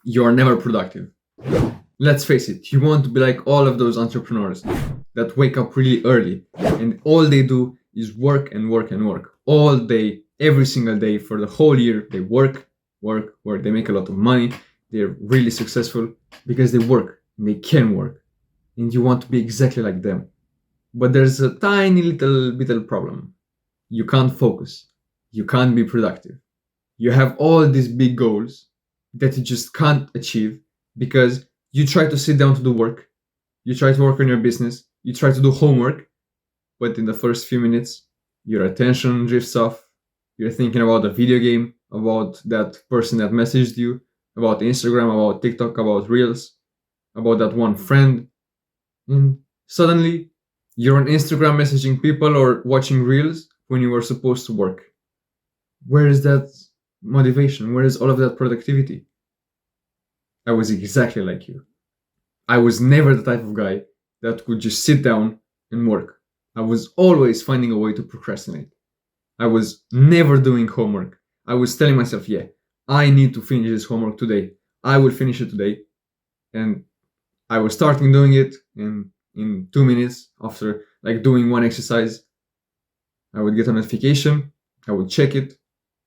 you are never productive. Let's face it, you want to be like all of those entrepreneurs that wake up really early and all they do is work and work and work all day, every single day for the whole year. They work, work, work. They make a lot of money. They're really successful because they work and they can work. And you want to be exactly like them. But there's a tiny little problem. You can't focus. You can't be productive. You have all these big goals that you just can't achieve because you try to sit down to do work, you try to work on your business, you try to do homework, but in the first few minutes, your attention drifts off. You're thinking about a video game, about that person that messaged you, about Instagram, about TikTok, about Reels, about that one friend. And suddenly, you're on Instagram messaging people or watching Reels when you were supposed to work. Where is that motivation? Where is all of that productivity? I was exactly like you. I was never the type of guy that could just sit down and work. I was always finding a way to procrastinate. I was never doing homework. I was telling myself, yeah, I need to finish this homework today. I will finish it today. And I was starting doing it in 2 minutes after like doing one exercise. I would get a notification, I would check it,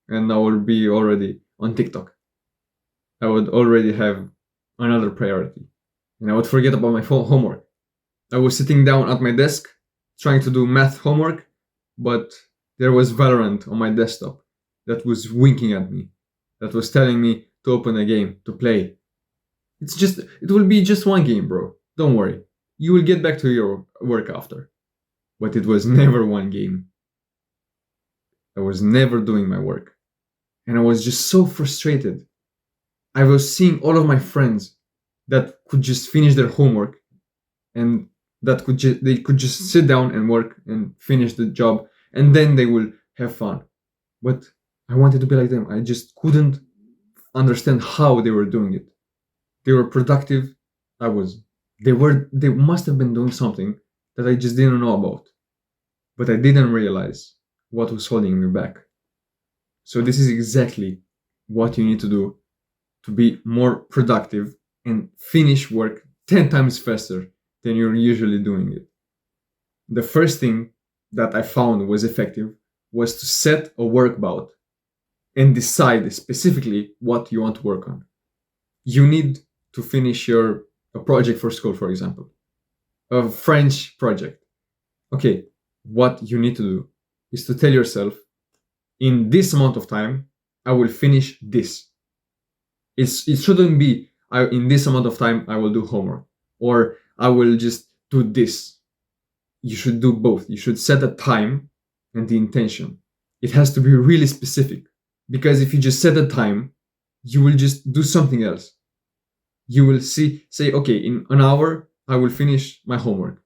and I would be already on TikTok. I would already have another priority. And I would forget about my homework. I was sitting down at my desk trying to do math homework, but there was Valorant on my desktop that was winking at me, that was telling me to open a game, to play. It will be just one game, bro. Don't worry. You will get back to your work after. But it was never one game. I was never doing my work. And I was just so frustrated. I was seeing all of my friends that could just finish their homework and that they could just sit down and work and finish the job and then they will have fun. But I wanted to be like them. I just couldn't understand how they were doing it. They were productive. They must have been doing something that I just didn't know about. But I didn't realize what was holding me back. So this is exactly what you need to do to be more productive and finish work 10 times faster than you're usually doing it. The first thing that I found was effective was to set a work bout and decide specifically what you want to work on. You need to finish a project for school, for example, a French project. Okay, what you need to do is to tell yourself, in this amount of time, I will finish this. It shouldn't be, in this amount of time, I will do homework, or I will just do this. You should do both. You should set a time and the intention. It has to be really specific, because if you just set a time, you will just do something else. You will say, okay, in an hour, I will finish my homework.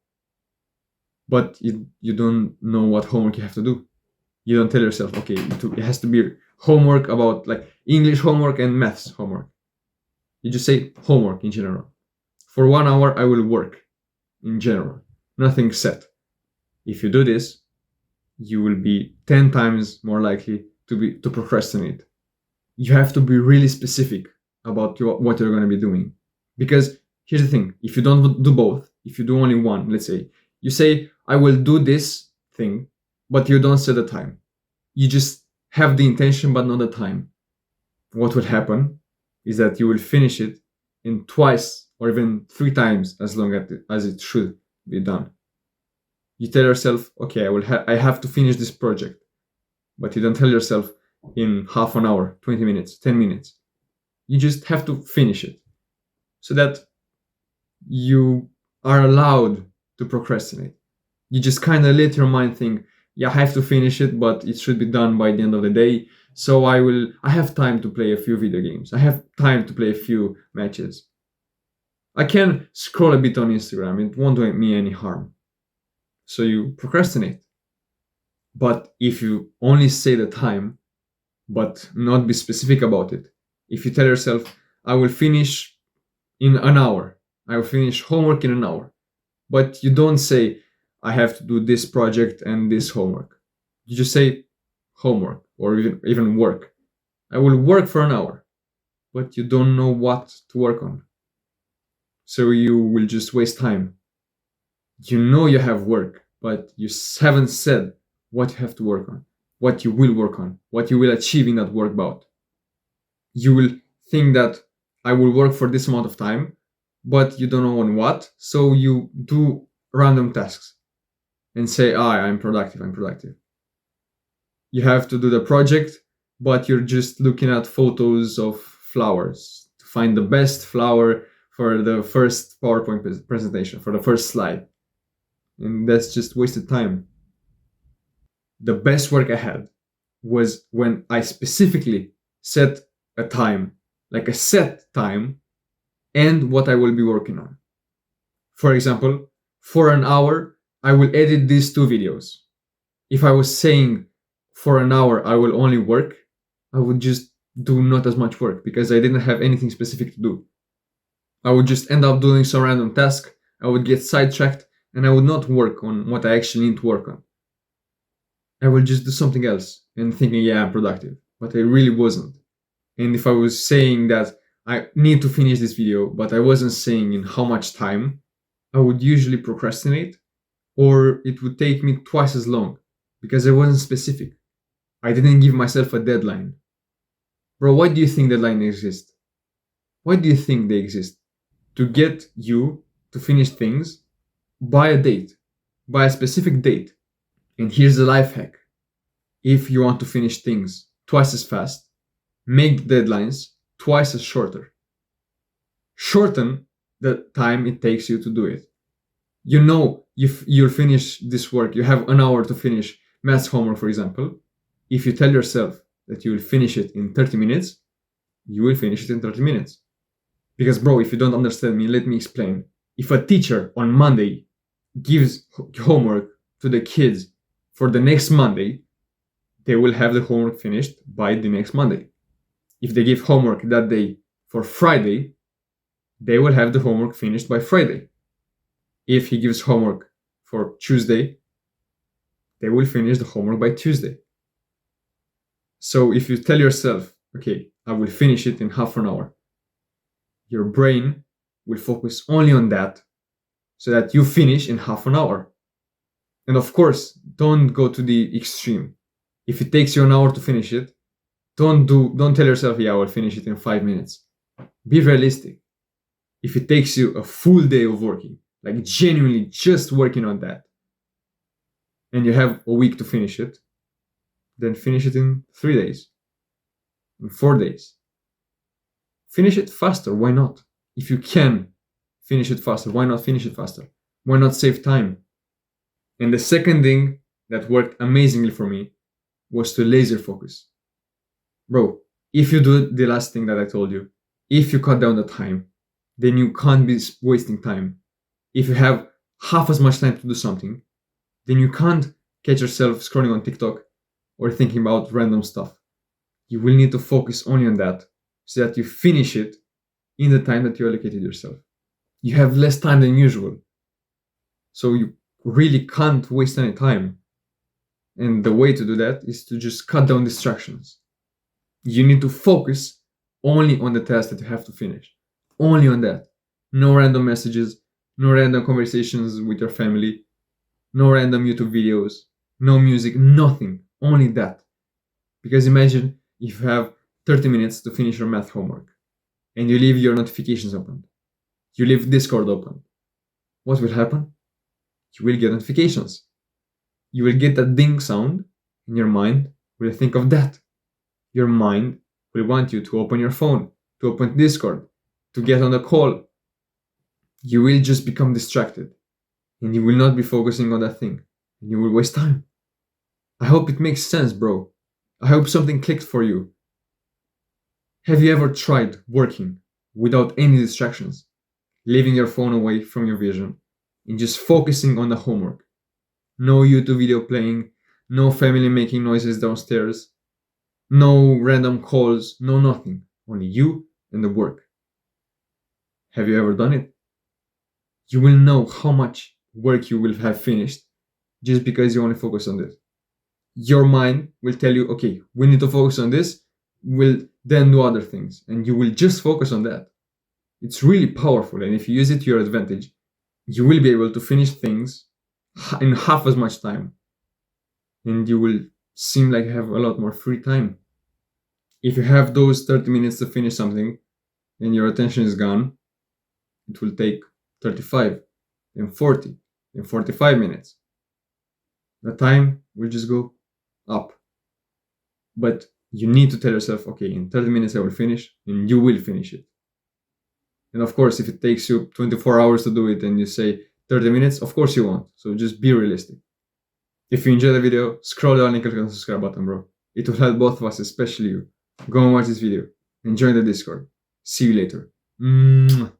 But you don't know what homework you have to do. You don't tell yourself, okay, it has to be homework about like English homework and maths homework. You just say homework in general. For 1 hour, I will work in general. Nothing set. If you do this, you will be 10 times more likely to procrastinate. You have to be really specific about what you're going to be doing. Because here's the thing, if you don't do both, if you do only one, let's say, you say, I will do this thing, but you don't set a time. You just have the intention, but not the time. What will happen is that you will finish it in twice or even 3 times as long as it should be done. You tell yourself, okay, I have to finish this project. But you don't tell yourself in half an hour, 20 minutes, 10 minutes. You just have to finish it so that you are allowed to procrastinate. You just kind of let your mind think, yeah, I have to finish it, but it should be done by the end of the day. So I have time to play a few video games. I have time to play a few matches. I can scroll a bit on Instagram. It won't do me any harm. So you procrastinate. But if you only say the time, but not be specific about it, if you tell yourself, I will finish in an hour, I will finish homework in an hour, but you don't say, I have to do this project and this homework. You just say homework or even work. I will work for an hour. but you don't know what to work on. So you will just waste time. You know you have work, but you haven't said what you have to work on, what you will work on, what you will achieve in that work bout. You will think that I will work for this amount of time, but you don't know on what, so you do random tasks and say, I'm productive, I'm productive. You have to do the project, but you're just looking at photos of flowers to find the best flower for the first PowerPoint presentation, for the first slide. And that's just wasted time. The best work I had was when I specifically set a time, like a set time, and what I will be working on. For example, for an hour, I will edit these 2 videos. If I was saying for an hour I will only work, I would just do not as much work because I didn't have anything specific to do. I would just end up doing some random task, I would get sidetracked, and I would not work on what I actually need to work on. I would just do something else and thinking, yeah, I'm productive, but I really wasn't. And if I was saying that I need to finish this video, but I wasn't saying in how much time, I would usually procrastinate, or it would take me twice as long because I wasn't specific. I didn't give myself a deadline. Bro, why do you think deadlines exist? Why do you think they exist? To get you to finish things by a date, by a specific date. And here's the life hack. If you want to finish things twice as fast, make deadlines twice as shorter. Shorten the time it takes you to do it. You know, if you'll finish this work, you have an hour to finish maths homework, for example. If you tell yourself that you will finish it in 30 minutes, you will finish it in 30 minutes. Because, bro, if you don't understand me, let me explain. If a teacher on Monday gives homework to the kids for the next Monday, they will have the homework finished by the next Monday. If they give homework that day for Friday, they will have the homework finished by Friday. If he gives homework for Tuesday, they will finish the homework by Tuesday. So if you tell yourself, okay, I will finish it in half an hour, your brain will focus only on that so that you finish in half an hour. And of course, don't go to the extreme. If it takes you an hour to finish it, don't tell yourself, yeah, I will finish it in 5 minutes. Be realistic. If it takes you a full day of working, like genuinely just working on that, and you have a week to finish it, then finish it in 3 days, in 4 days. Finish it faster, why not? If you can finish it faster, why not finish it faster? Why not save time? And the second thing that worked amazingly for me was to laser focus. Bro, if you do the last thing that I told you, if you cut down the time, then you can't be wasting time. If you have half as much time to do something, then you can't catch yourself scrolling on TikTok or thinking about random stuff. You will need to focus only on that so that you finish it in the time that you allocated yourself. You have less time than usual, so you really can't waste any time. And the way to do that is to just cut down distractions. You need to focus only on the task that you have to finish. Only on that. No random messages, no random conversations with your family, no random YouTube videos, no music, nothing. Only that. Because imagine if you have 30 minutes to finish your math homework and you leave your notifications open. You leave Discord open. What will happen? You will get notifications. You will get that ding sound and your mind will think of that. Your mind will want you to open your phone, to open Discord, to get on a call. You will just become distracted and you will not be focusing on that thing and you will waste time. I hope it makes sense, bro. I hope something clicked for you. Have you ever tried working without any distractions, leaving your phone away from your vision and just focusing on the homework? No YouTube video playing, no family making noises downstairs, no random calls, no nothing. Only you and the work. Have you ever done it? You will know how much work you will have finished just because you only focus on this. Your mind will tell you, okay, we need to focus on this, will then do other things and you will just focus on that. It's really powerful, and if you use it to your advantage, you will be able to finish things in half as much time, and you will seem like you have a lot more free time. If you have those 30 minutes to finish something and your attention is gone, it will take 35 and 40 and 45 minutes. The time will just go up. But you need to tell yourself, okay, in 30 minutes I will finish, and you will finish it. And of course, if it takes you 24 hours to do it and you say 30 minutes, of course you won't. So just be realistic. If you enjoyed the video, scroll down and click on the subscribe button, bro. It will help both of us, especially you. Go and watch this video and join the Discord. See you later. Mwah.